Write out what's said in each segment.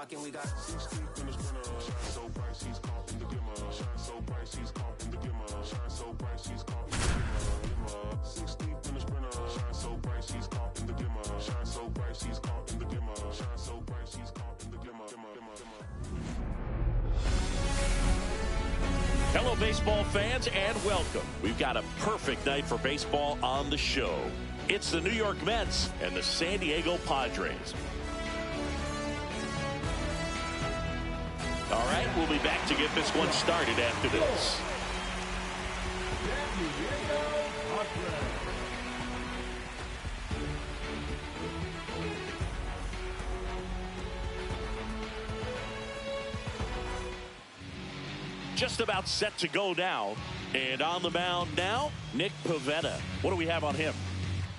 rocking. We got 6 deep in the sprinter. Shine so bright, she's caught in the glimmer. Shine so bright, she's caught in the glimmer. Shine so bright, she's caught in the glimmer. 6 deep in the sprinter. Shine so bright, she's caught in the glimmer. Shine so bright, she's caught in the glimmer. Shine so bright, she's caught in the glimmer. Hello, baseball fans, and welcome. We've got a perfect night for baseball on the show. It's the New York Mets and the San Diego Padres. All right, we'll be back to get this one started after this. Just about set to go now. And on the mound now, Nick Pivetta. What do we have on him?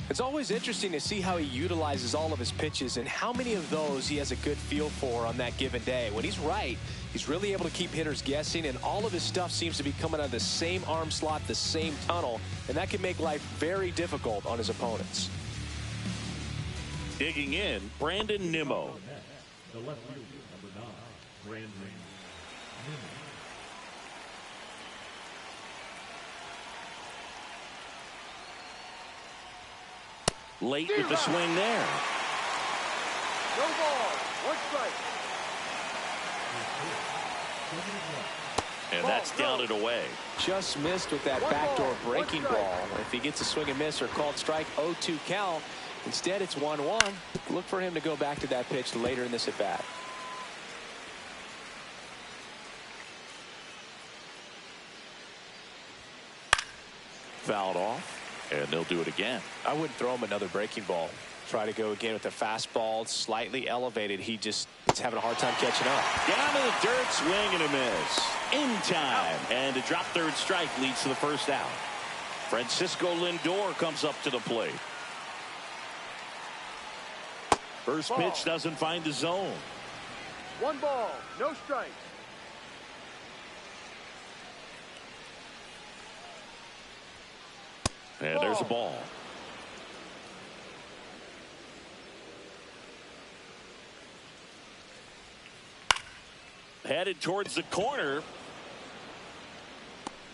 It's always interesting to see how he utilizes all of his pitches and how many of those he has a good feel for on that given day. When he's right, he's really able to keep hitters guessing, and all of his stuff seems to be coming out of the same arm slot, the same tunnel, and that can make life very difficult on his opponents. Digging in, Brandon Nimmo. The left fielder, number 9, Brandon Nimmo. Late with the swing there. No ball, 1 strike. And that's down and away. Just missed with that backdoor breaking ball. If he gets a swing and miss or called strike, 0-2 count. Instead, it's 1-1. Look for him to go back to that pitch later in this at bat. Fouled off. And they'll do it again. I wouldn't throw him another breaking ball. Try to go again with the fastball, slightly elevated. He's having a hard time catching up. Down to the dirt, swing and a miss. In time. And a drop third strike leads to the first out. Francisco Lindor comes up to the plate. First pitch doesn't find the zone. 1 ball, no strike. And there's a ball. Headed towards the corner.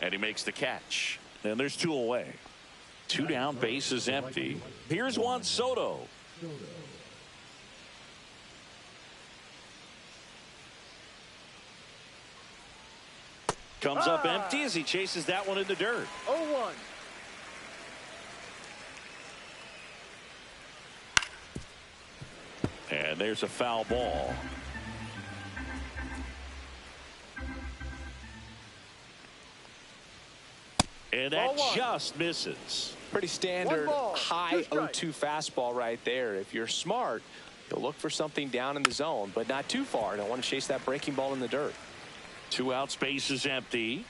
And he makes the catch. And there's 2 away. 2 down, base is empty. Here's Juan Soto. Comes up empty as he chases that one in the dirt. 0-1. And there's a foul ball. And that just misses. Pretty standard high 0-2 fastball right there. If you're smart, you'll look for something down in the zone, but not too far. Don't want to chase that breaking ball in the dirt. 2 out, space is empty.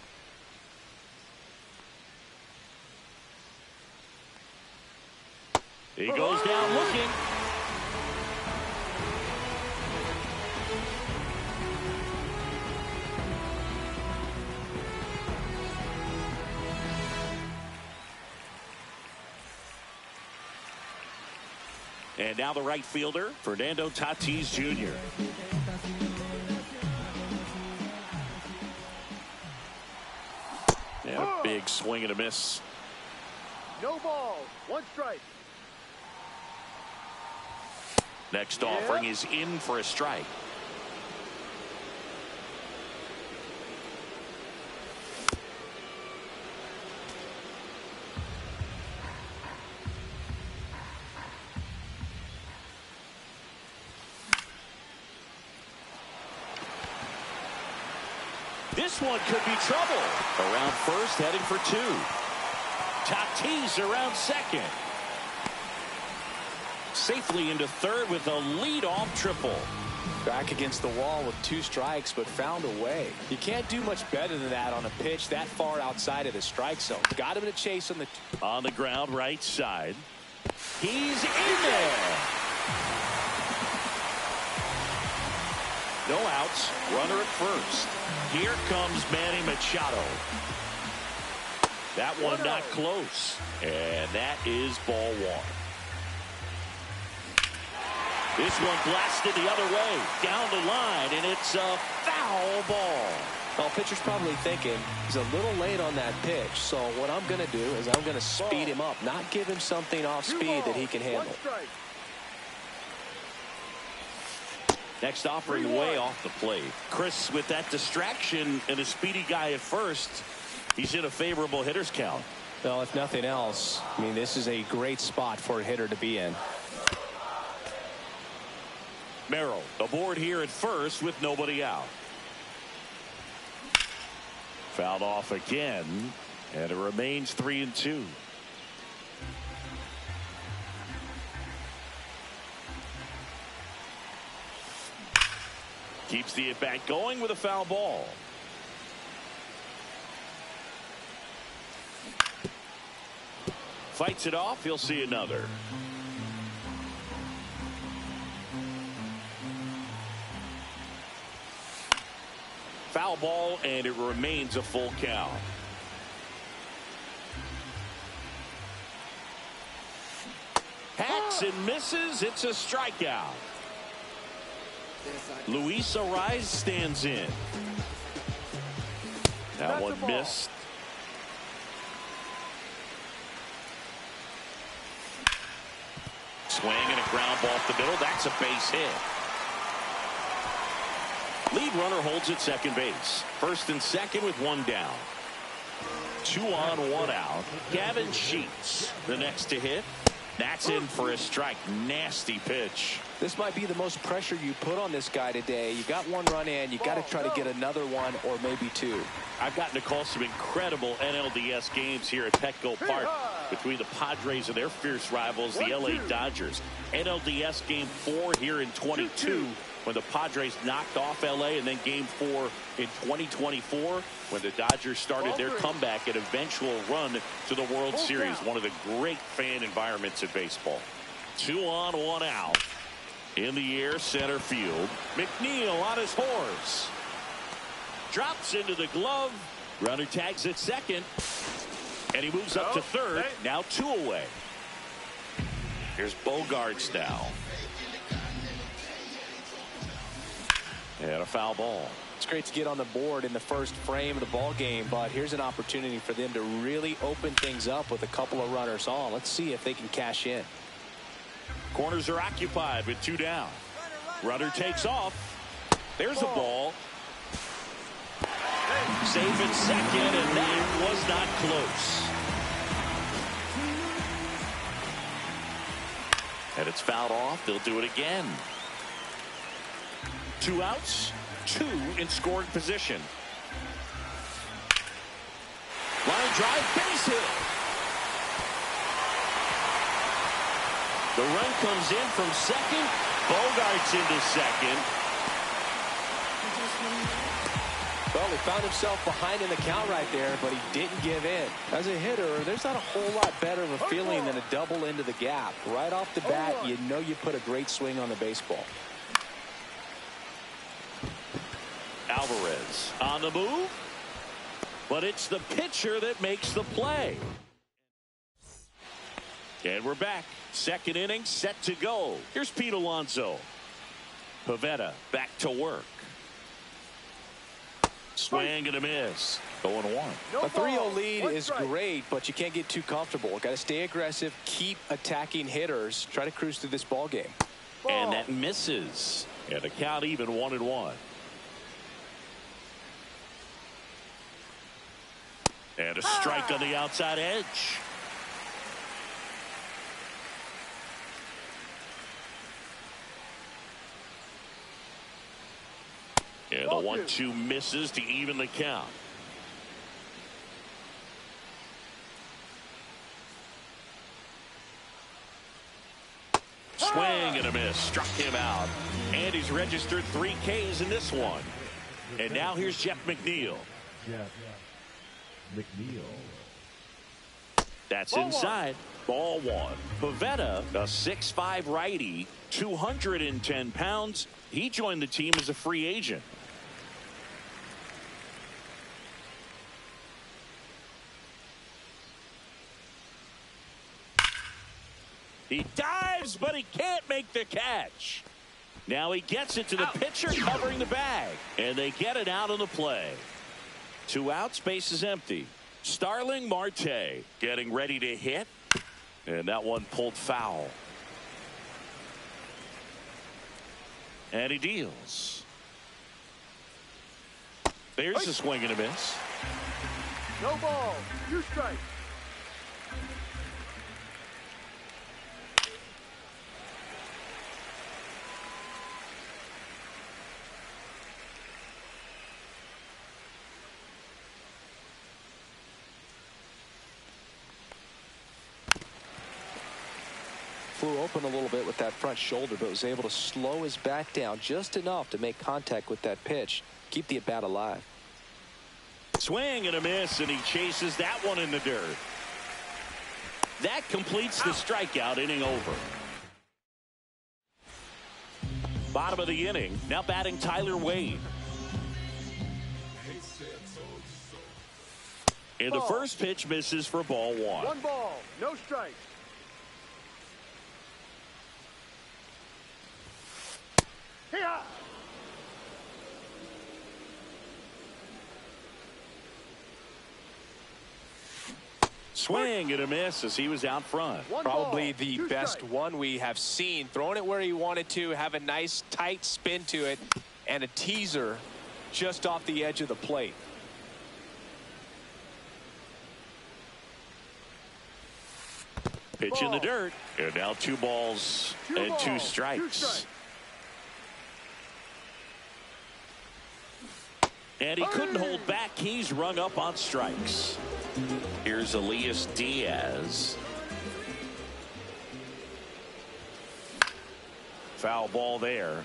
He goes down looking. And now the right fielder, Fernando Tatis Jr. And a big swing and a miss. No ball, 1 strike. Next offering is in for a strike. This one could be trouble. Around first, heading for 2. Tatis around second. Safely into third with a leadoff triple. Back against the wall with 2 strikes, but found a way. You can't do much better than that on a pitch that far outside of the strike zone. Got him to chase on the ground right side. He's in there. No outs. Runner at first. Here comes Manny Machado. That one not close. And that is ball 1. This one blasted the other way. Down the line. and it's a foul ball. Well, pitcher's probably thinking he's a little late on that pitch, so what I'm going to do is I'm going to speed him up, not give him something off speed that he can handle. Next offering way off the plate. Chris, with that distraction and a speedy guy at first, he's in a favorable hitter's count. Well, if nothing else, I mean, this is a great spot for a hitter to be in. Merrill aboard here at first with nobody out. Fouled off again, and it remains 3-2. Keeps the at-bat going with a foul ball. Fights it off. He'll see another. Foul ball, and it remains a full count. Hacks and misses. It's a strikeout. Luis Arraez stands in. That one missed. Swing and a ground ball off the middle. That's a base hit. Lead runner holds at second base. First and second with one down. 2 on, 1 out. Gavin Sheets, the next to hit. That's in for a strike. Nasty pitch. This might be the most pressure you put on this guy today. You got one run in. You got to try to get another one or maybe two. I've gotten to call some incredible NLDS games here at Petco Park between the Padres and their fierce rivals, the LA Dodgers. NLDS Game 4 here in 22 when the Padres knocked off LA, and then Game 4 in 2024 when the Dodgers started their comeback and eventual run to the World Series. One of the great fan environments in baseball. 2 on, 1 out. In the air, center field. McNeil on his horse. Drops into the glove. Runner tags at second. And he moves up to third. Now 2 away. Here's Bogaerts now. And a foul ball. It's great to get on the board in the first frame of the ball game, but here's an opportunity for them to really open things up with a couple of runners on. Let's see if they can cash in. Corners are occupied with 2 down. Runner takes off. There's a ball. Safe at second, and that was not close. And it's fouled off. They'll do it again. 2 outs, 2 in scoring position. Line drive, base hit. The run comes in from second. Bogaerts into second. Well, he found himself behind in the count right there, but he didn't give in. As a hitter, there's not a whole lot better of a feeling than a double into the gap. Right off the bat, you know you put a great swing on the baseball. Alvarez on the move, but it's the pitcher that makes the play. And we're back. Second inning set to go. Here's Pete Alonso. Pivetta back to work. Swing and a miss. 0-1. A 3-0 lead is great, but you can't get too comfortable. Got to stay aggressive, keep attacking hitters, try to cruise through this ball game. And that misses. And the count even 1-1. And a strike on the outside edge. And the 1-2 misses to even the count. Swing and a miss. Struck him out. And he's registered 3 Ks in this one. And now here's Jeff McNeil. Jeff McNeil. That's inside. Ball 1. Pivetta, a 6'5" righty, 210 pounds. He joined the team as a free agent. He dives, but he can't make the catch. Now he gets it to the pitcher covering the bag. And they get it out of the play. 2 outs, base is empty. Starling Marte getting ready to hit. And that one pulled foul. And he deals. There's a swing and a miss. No ball. 2 strikes. Flew open a little bit with that front shoulder, but was able to slow his bat down just enough to make contact with that pitch. Keep the at-bat alive. Swing and a miss, and he chases that one in the dirt. That completes the strikeout, inning over. Bottom of the inning, now batting Tyler Wade. And the first pitch misses for ball 1. 1 ball. No strikes. Here. Swing and a miss as he was out front. Probably the best one we have seen. Throwing it where he wanted to, have a nice tight spin to it, and a teaser just off the edge of the plate. Pitch in the dirt. And now 2 balls and 2 strikes. And he couldn't hold back. He's rung up on strikes. Here's Elias Diaz. Foul ball there.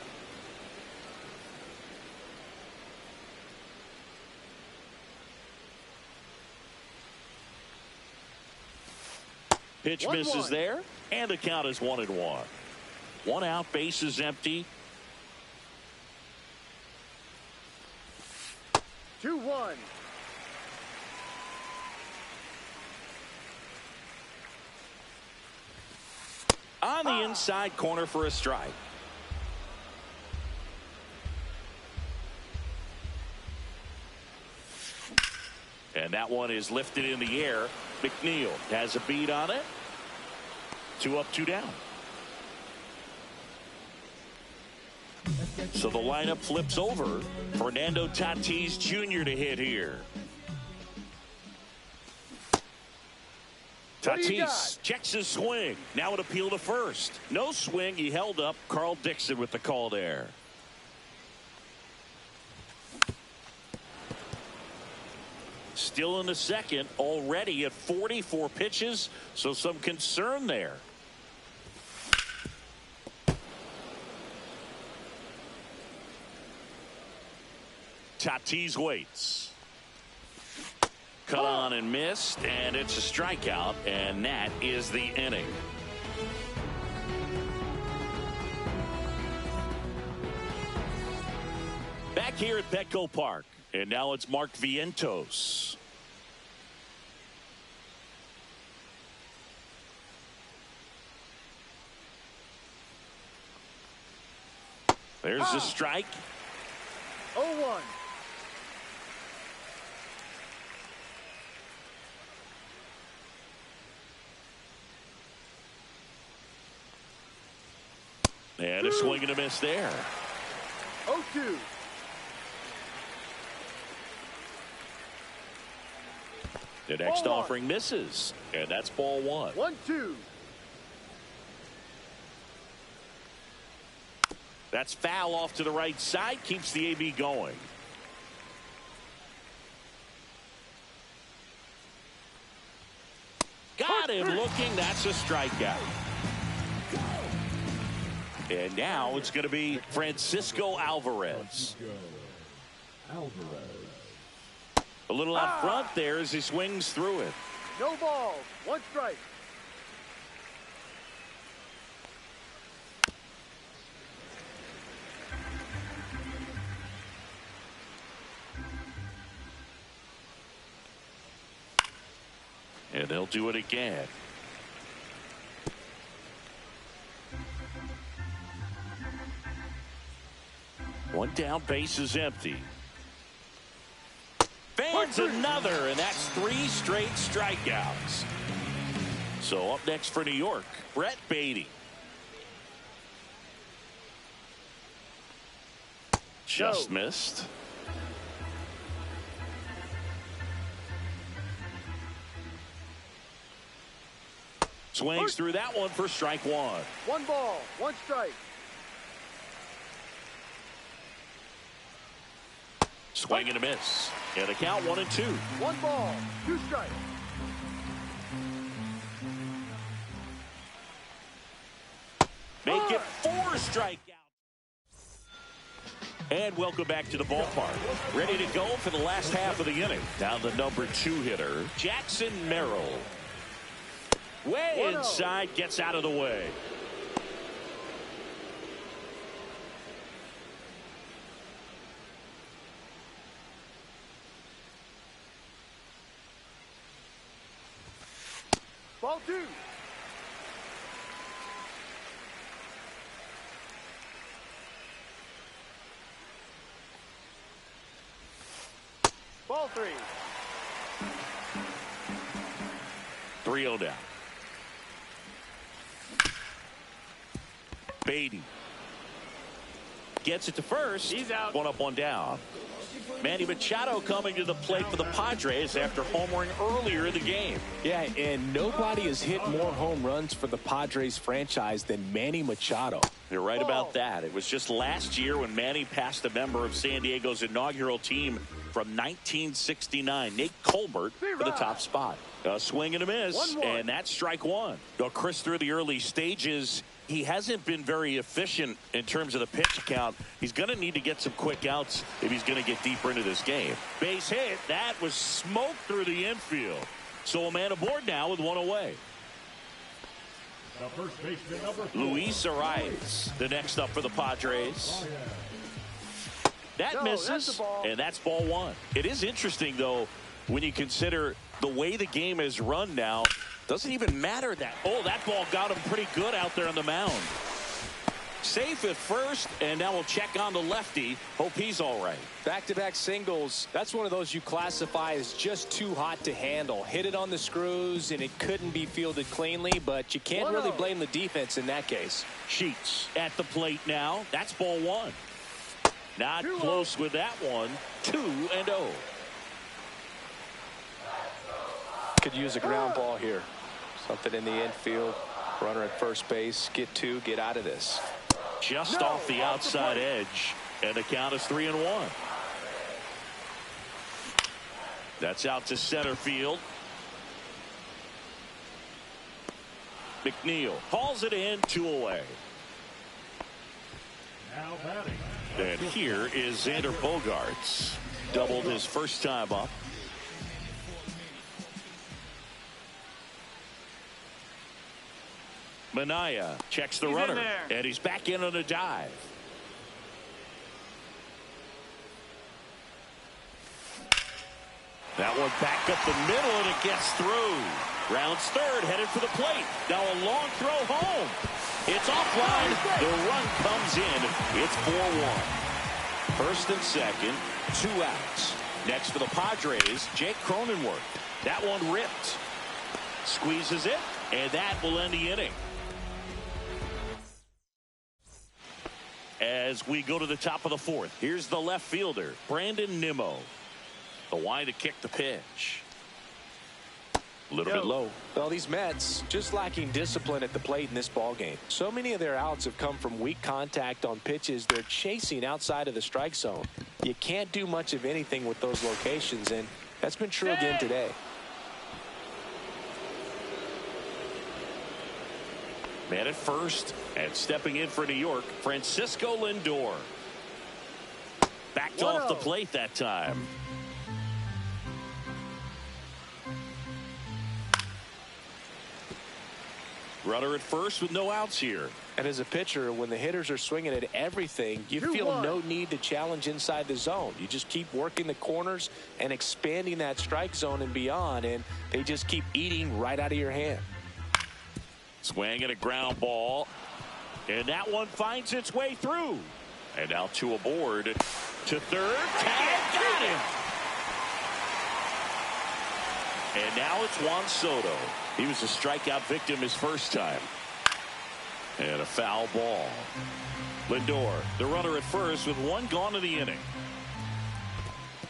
Pitch misses there, and the count is 1-1. 1 out, base is empty. 2-1. On the inside corner for a strike. And that one is lifted in the air. McNeil has a beat on it. 2 up, 2 down. So the lineup flips over. Fernando Tatis Jr. to hit here. Tatis checks his swing. Now an appeal to first. No swing. He held up. Carl Dixon with the call there. Still in the second, already at 44 pitches, so some concern there. Tatis waits. Cut on and missed, and it's a strikeout, and that is the inning. Back here at Petco Park, and now it's Mark Vientos. There's the strike. 0-1. And a swing and a miss there. 0-2. The next offering misses, and that's ball 1. 1-2. That's foul off to the right side, keeps the AB going. Got him looking. That's a strikeout. And now it's going to be Francisco Alvarez. A little out front there as he swings through it. No balls. 1 strike. And they'll do it again. One down, base is empty. Fans another, and that's 3 straight strikeouts. So up next for New York, Brett Baty. Just missed. Swings through that one for strike 1. 1 ball, 1 strike. Swing and a miss. And a count 1-2. 1 ball, 2 strikes. Make it 4 strikeouts. And welcome back to the ballpark. Ready to go for the last half of the inning. Down the number 2 hitter, Jackson Merrill. Way inside, gets out of the way. Ball 2. Ball 3. 3-0 down. Baty gets it to first. He's out. 1 up, 1 down. Manny Machado coming to the plate for the Padres after homering earlier in the game. Yeah, and nobody has hit more home runs for the Padres franchise than Manny Machado. You're right about that. It was just last year when Manny passed a member of San Diego's inaugural team from 1969, Nate Colbert, for the top spot. A swing and a miss, 1-1. and that's strike 1. Now, Chris, through the early stages, he hasn't been very efficient in terms of the pitch count. He's going to need to get some quick outs if he's going to get deeper into this game. Base hit. That was smoked through the infield. So a man aboard now with 1 away. The first baseman, number 4. Luis Arias, the next up for the Padres. That No, misses, that's a ball. and that's ball 1. It is interesting, though, when you consider the way the game is run now. Doesn't even matter that. Oh, that ball got him pretty good out there on the mound. Safe at first, and now we'll check on the lefty. Hope he's all right. Back-to-back singles. That's one of those you classify as just too hot to handle. Hit it on the screws, and it couldn't be fielded cleanly, but you can't really blame the defense in that case. Sheets at the plate now. That's ball 1. Not 2-0. close with that one. 2-0. Could use a ground ball here. Something in the infield. Runner at first base. Get 2. Get out of this. Just off the outside edge. And the count is 3-1. That's out to center field. McNeil hauls it in, 2 away. Now batting. And here is Xander Bogaerts. Doubled his first time up. Minaya checks the runner, and he's back in on a dive. That one back up the middle, and it gets through. Rounds third, headed for the plate. Now a long throw home. It's offline. The run comes in. It's 4-1. First and second, 2 outs. Next for the Padres, Jake Cronenworth. That one ripped. Squeezes it, and that will end the inning. As we go to the top of the 4th, here's the left fielder, Brandon Nimmo. The wind to kick the pitch. A little bit low. Well, these Mets just lacking discipline at the plate in this ballgame. So many of their outs have come from weak contact on pitches they're chasing outside of the strike zone. You can't do much of anything with those locations, and that's been true again today. Man at first, and stepping in for New York, Francisco Lindor. Backed off the plate that time. Runner at first with no outs here. And as a pitcher, when the hitters are swinging at everything, you feel 2-1. no need to challenge inside the zone. You just keep working the corners and expanding that strike zone and beyond, and they just keep eating right out of your hand. Swing and a ground ball. And that one finds its way through. And now 2 aboard to third. Tag, got him. And now it's Juan Soto. He was a strikeout victim his first time. And a foul ball. Lindor, the runner at first with 1 gone in the inning.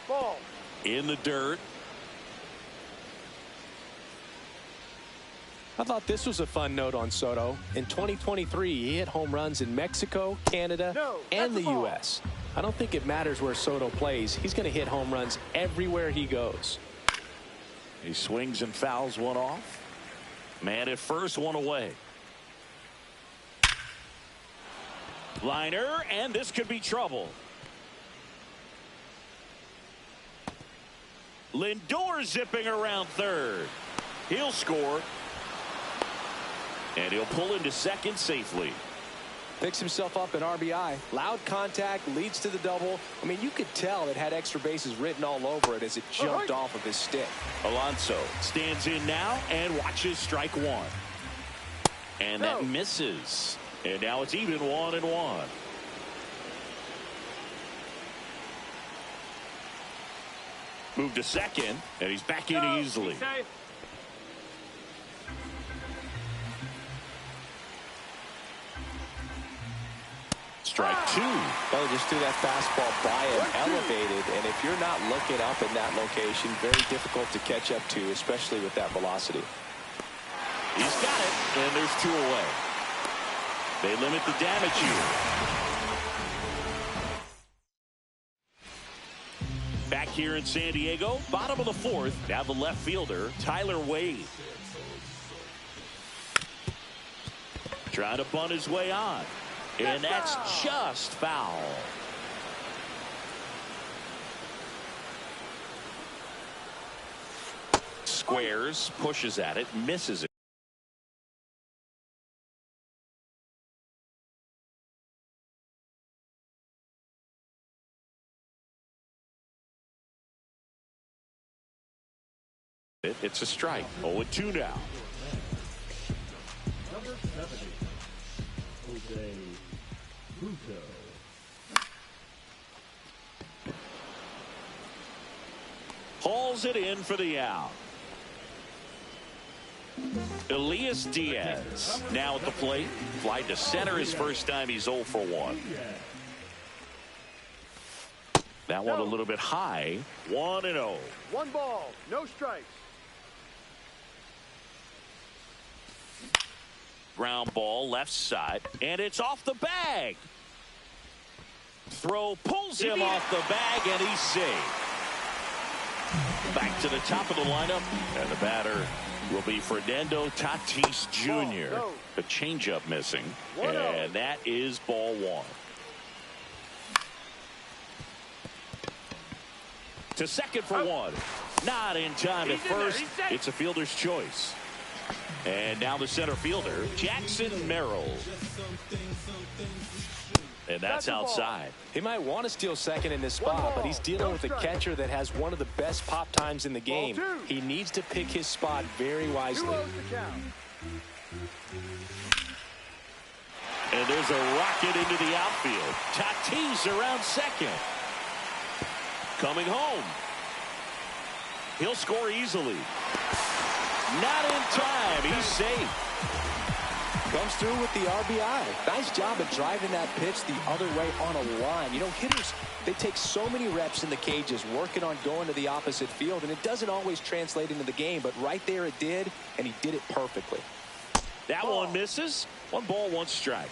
Ball. In the dirt. I thought this was a fun note on Soto. In 2023, he hit home runs in Mexico, Canada, and the U.S. I don't think it matters where Soto plays. He's going to hit home runs everywhere he goes. He swings and fouls one off. Man at first, 1 away. Liner, and this could be trouble. Lindor zipping around third. He'll score. And he'll pull into second safely. Picks himself up an RBI. Loud contact, leads to the double. I mean, you could tell it had extra bases written all over it as it jumped off of his stick. Alonso stands in now and watches strike 1. And that misses. And now it's even 1-1. Move to second, and he's back in easily. Strike 2. Well, just threw that fastball by him, elevated, and if you're not looking up in that location, very difficult to catch up to, especially with that velocity. He's got it, and there's 2 away. They limit the damage here. Back here in San Diego, bottom of the 4th, now the left fielder, Tyler Wade. Trying to bunt his way on. And that's just foul. Squares, pushes at it, misses it. It's a strike. 0-2 now. Number 70, Jose Bruto. Hauls it in for the out. Elias Diaz now at the plate. Fly to center his first time. He's 0 for 1. That one a little bit high. 1-0. 1 ball, no strikes. Ground ball left side, and it's off the bag. Throw pulls him off the bag, and he's safe. Back to the top of the lineup, and the batter will be Fernando Tatis Jr. The changeup missing, and that is ball 1. To second for 1. Not in time at first. It's a fielder's choice. And now the center fielder, Jackson Merrill. And that's outside. He might want to steal second in this spot, but he's dealing with a catcher that has one of the best pop times in the game. He needs to pick his spot very wisely. And there's a rocket into the outfield. Tatis around second. Coming home. He'll score easily. Not in time. He's safe. Comes through with the RBI. Nice job of driving that pitch the other way on a line. You know, hitters, they take so many reps in the cages working on going to the opposite field, and it doesn't always translate into the game, but right there it did, and he did it perfectly. That one misses. 1 ball, 1 strike.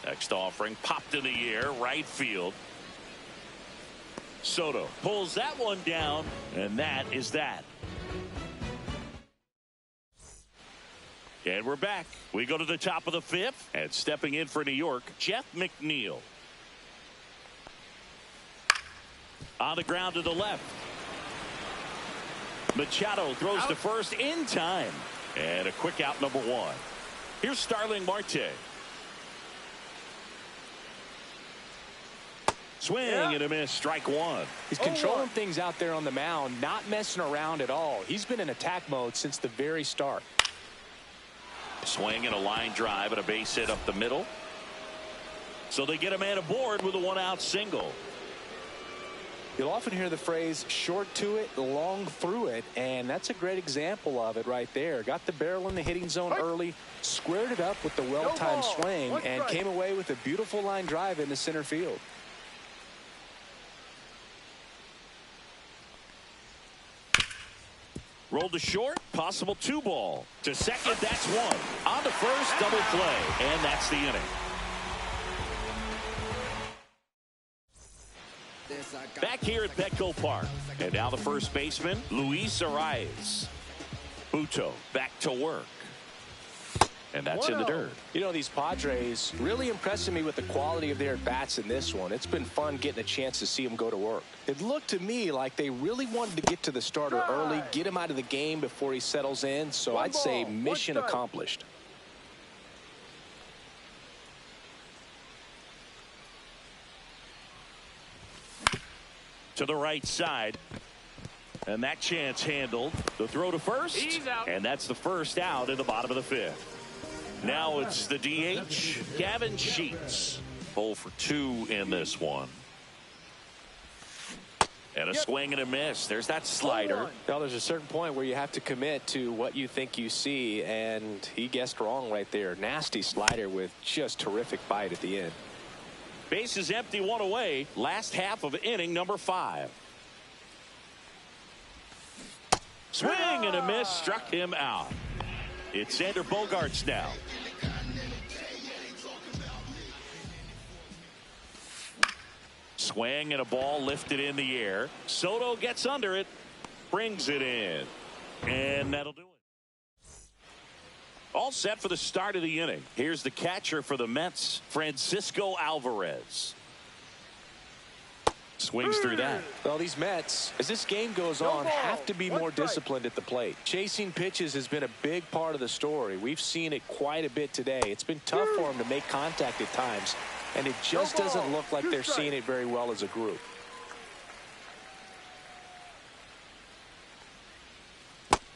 Next offering popped in the air, right field. Soto pulls that one down, and that is that. And we're back. We go to the top of the 5th, and stepping in for New York, Jeff McNeil. On the ground to the left. Machado throws to first in time. And a quick out, number 1. Here's Starling Marte. Swing and a miss, strike 1. He's controlling things out there on the mound, not messing around at all. He's been in attack mode since the very start. Swing and a line drive and a base hit up the middle. So they get a man aboard with a one-out single. You'll often hear the phrase short to it, long through it, and that's a great example of it right there. Got the barrel in the hitting zone early, squared it up with the well-timed swing, and came away with a beautiful line drive into center field. Rolled to short, possible 2-ball. To second, that's one. On to first, double play, and that's the inning. Back here at Petco Park. And now the first baseman, Luis Arraez. Buto back to work. And that's in the dirt. You know, these Padres really impressing me with the quality of their at-bats in this one. It's been fun getting a chance to see them go to work. It looked to me like they really wanted to get to the starter early, get him out of the game before he settles in. So I'd say mission accomplished. To the right side. And that chance handled. The throw to first. And that's the first out in the bottom of the fifth. Now it's the DH, Gavin Sheets. 0 for 2 in this one. And a swing and a miss. There's that slider. Well, there's a certain point where you have to commit to what you think you see, and he guessed wrong right there. Nasty slider with just terrific bite at the end. Base is empty, one away. Last half of inning number 5. Swing and a miss, struck him out. It's Xander Bogaerts now. Swing and a ball lifted in the air. Soto gets under it, brings it in, and that'll do it. All set for the start of the inning. Here's the catcher for the Mets, Francisco Alvarez. Swings through that. Well, these Mets, as this game goes on, have to be more disciplined at the plate. Chasing pitches has been a big part of the story. We've seen it quite a bit today. It's been tough for them to make contact at times, and it just doesn't look like they're seeing it very well as a group.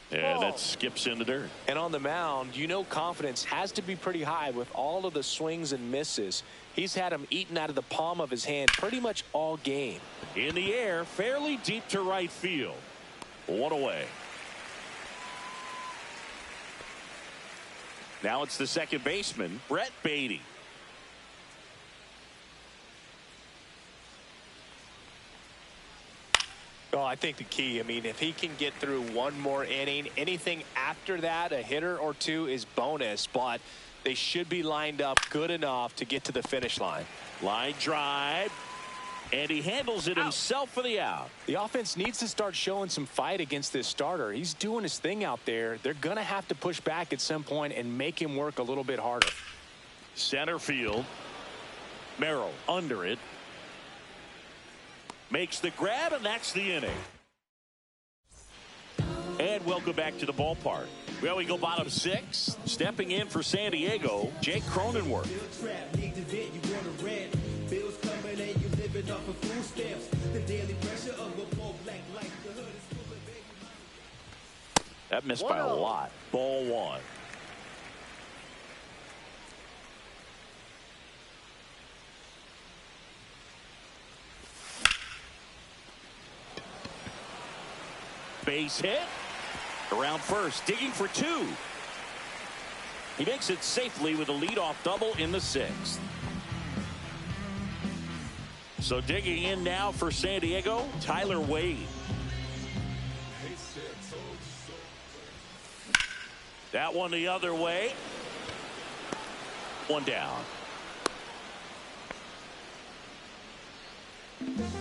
And that skips in the dirt. And on the mound, you know confidence has to be pretty high with all of the swings and misses. He's had them eaten out of the palm of his hand pretty much all game. In the air, fairly deep to right field. One away. Now it's the second baseman, Brett Baty. Oh, I think the key, I mean, if he can get through one more inning, anything after that, a hitter or two is bonus, but they should be lined up good enough to get to the finish line. Line drive, and he handles it himself for the out. The offense needs to start showing some fight against this starter. He's doing his thing out there. They're going to have to push back at some point and make him work a little bit harder. Center field. Merrill under it. Makes the grab, and that's the inning. And welcome back to the ballpark. Well, we go bottom 6. Stepping in for San Diego, Jake Cronenworth. That missed by a lot. Ball 1. Base hit. Around first, digging for 2. He makes it safely with a leadoff double in the 6th. So digging in now for San Diego, Tyler Wade. That one the other way. One down.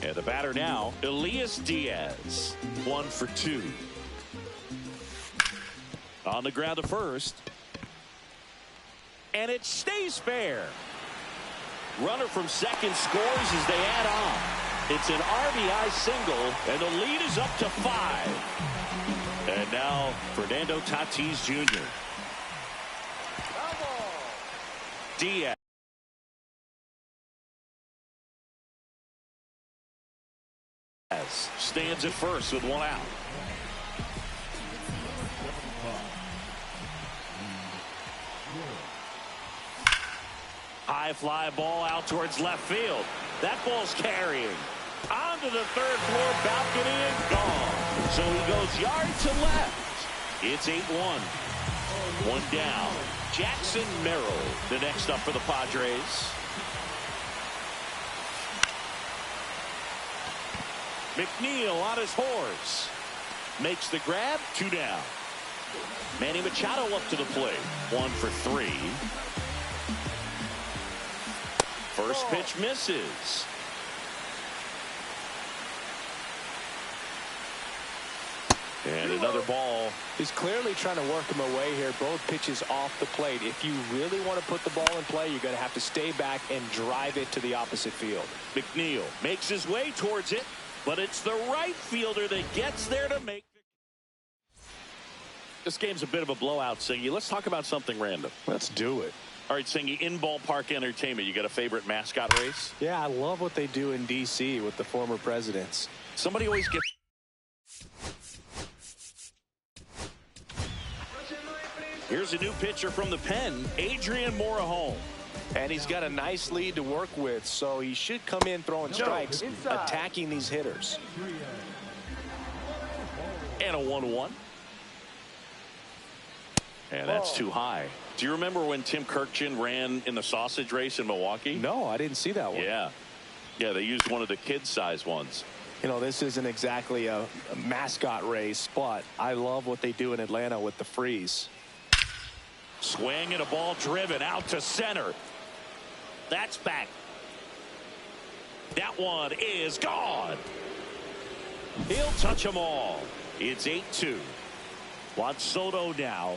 And the batter now, Elias Diaz. 1 for 2. On the ground to first. And it stays fair. Runner from second scores as they add on. It's an RBI single, and the lead is up to 5. And now Fernando Tatis Jr. Diaz. Stands at first with 1 out. high fly ball out towards left field. That ball's carrying. Onto the third floor balcony and gone. So he goes yard to left. It's 8-1. One down. Jackson Merrill, the next up for the Padres. McNeil on his horse. Makes the grab. 2 down. Manny Machado up to the plate. 1 for 3. First pitch misses. And another ball. He's clearly trying to work him away here. Both pitches off the plate. If you really want to put the ball in play, you're going to have to stay back and drive it to the opposite field. McNeil makes his way towards it, but it's the right fielder that gets there to make. This game's a bit of a blowout, Singy. Let's talk about something random. Let's do it. All right, Singy, in ballpark entertainment, you got a favorite mascot race? Yeah, I love what they do in D.C. with the former presidents. Somebody always gets. Here's a new pitcher from the pen, Adrian Morejon. And he's got a nice lead to work with, so he should come in throwing strikes, attacking these hitters. And a 1-1. And that's too high. Do you remember when Tim Kirkjian ran in the sausage race in Milwaukee? No, I didn't see that one. Yeah. Yeah, they used one of the kid-size ones. You know, this isn't exactly a mascot race, but I love what they do in Atlanta with the freeze. Swing and a ball driven out to center. That's back. That one is gone. He'll touch them all. It's 8-2. Juan Soto now.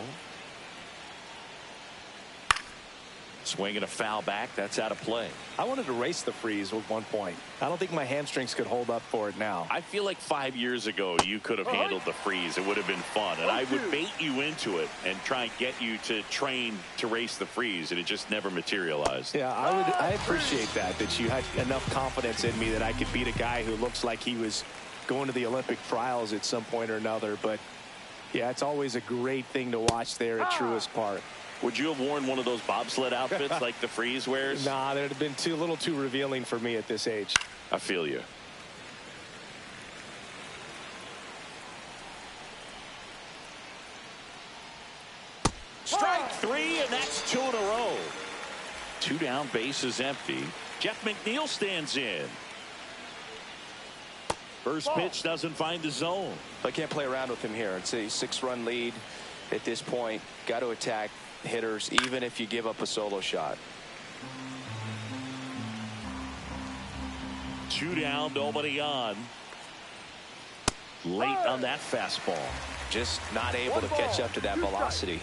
Swing and a foul back. That's out of play. I wanted to race the freeze at one point. I don't think my hamstrings could hold up for it now. I feel like 5 years ago you could have handled the freeze. It would have been fun. And I would bait you into it and try and get you to train to race the freeze. And it just never materialized. Yeah, I appreciate that you had enough confidence in me that I could beat a guy who looks like he was going to the Olympic trials at some point or another. But, yeah, it's always a great thing to watch there at Truist Park. Would you have worn one of those bobsled outfits like the freeze wears? Nah, they'd have been a little too revealing for me at this age. I feel you. Strike 3, and that's 2 in a row. 2 down, bases empty. Jeff McNeil stands in. First pitch doesn't find the zone. I can't play around with him here. It's a 6-run lead at this point. Got to attack hitters even if you give up a solo shot. 2 down, nobody on. Late on that fastball. Just not able to catch up to that velocity.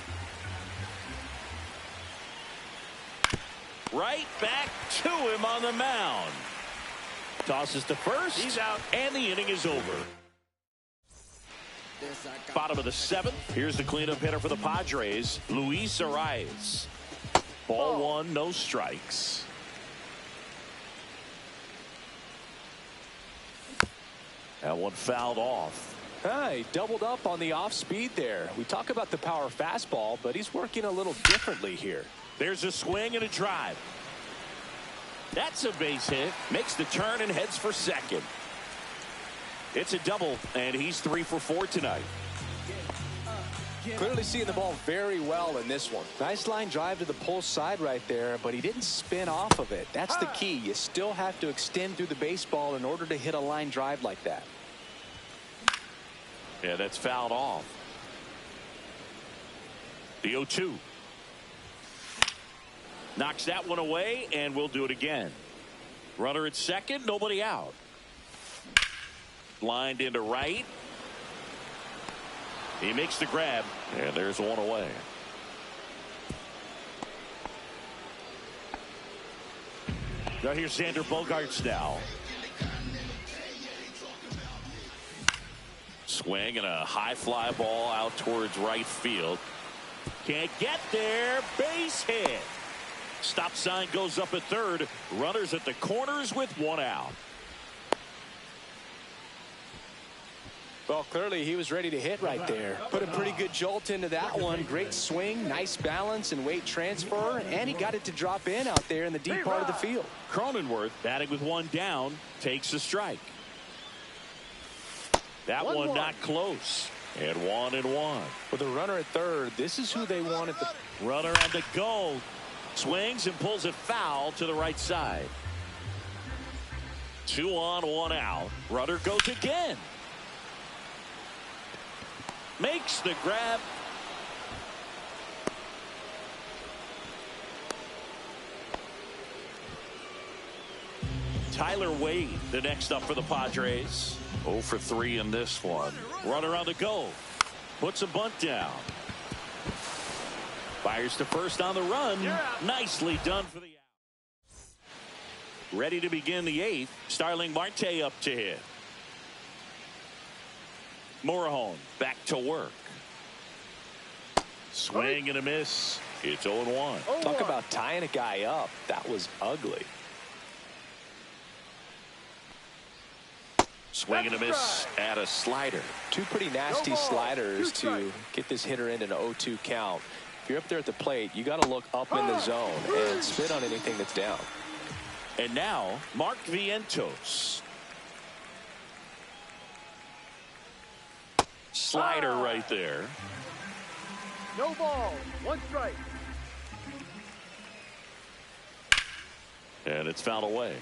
Right back to him on the mound. Tosses to first. He's out, and the inning is over. Bottom of the 7th. Here's the cleanup hitter for the Padres, Luis Arraez. Ball 1, no strikes. That one fouled off. He doubled up on the off speed there. We talk about the power fastball, but he's working a little differently here. There's a swing and a drive. That's a base hit. Makes the turn and heads for second. It's a double, and he's 3 for 4 tonight. Clearly seeing the ball very well in this one. Nice line drive to the pull side right there, but he didn't spin off of it. That's the key. You still have to extend through the baseball in order to hit a line drive like that. Yeah, that's fouled off. The 0-2. Knocks that one away, and we'll do it again. Runner at second, nobody out. Lined into right. He makes the grab, and there's one away. Now here's Xander Bogaerts now. Swing and a high fly ball out towards right field. Can't get there. Base hit. Stop sign goes up at third. Runners at the corners with 1 out. Well, clearly he was ready to hit right there. Put a pretty good jolt into that one. Great swing, nice balance and weight transfer, and he got it to drop in out there in the deep part of the field. Cronenworth batting with one down takes a strike. That one not close. And 1-1. With a runner at third, this is who they wanted. Runner on the go. Swings and pulls it foul to the right side. 2 on, 1 out. Runner goes again. Makes the grab. Tyler Wade, the next up for the Padres. 0 for 3 in this one. Runner on the go. Puts a bunt down. Fires to first on the run. Nicely done for the out. Ready to begin the 8th. Starling Marte up to hit. Morejon back to work. Swing and a miss. It's 0-1. Talk about tying a guy up. That was ugly. Swing and a miss at a slider. Two pretty nasty sliders to get this hitter in an 0-2 count. If you're up there at the plate, you got to look up in the zone and spit on anything that's down. And now, Mark Vientos. Slider right there. No ball. 1 strike. And it's fouled away.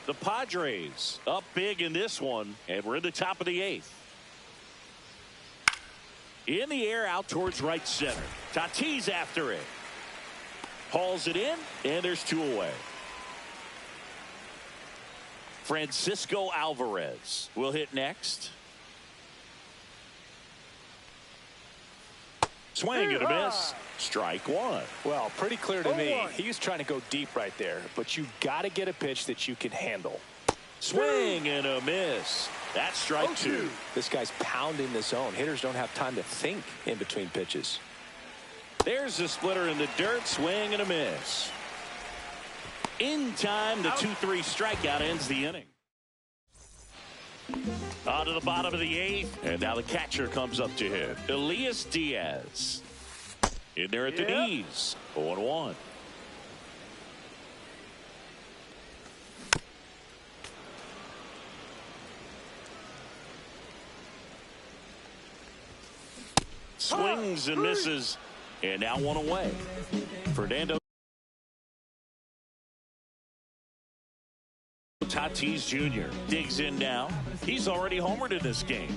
The Padres up big in this one, and we're in the top of the 8th. In the air out towards right center. Tatis after it. Hauls it in, and there's 2 away. Francisco Alvarez will hit next. Swing and a miss. Strike 1. Well, pretty clear to me. He was trying to go deep right there, but you got to get a pitch that you can handle. Swing and a miss. That's strike 2. This guy's pounding the zone. Hitters don't have time to think in between pitches. There's the splitter in the dirt. Swing and a miss. In time, the 2-3 strikeout ends the inning. On to the bottom of the 8th, and now the catcher comes up to hit. Elias Diaz. In there at the knees. 0-1. Swings and misses, and now 1 away. Fernando Tatis Jr. digs in now. He's already homered in this game.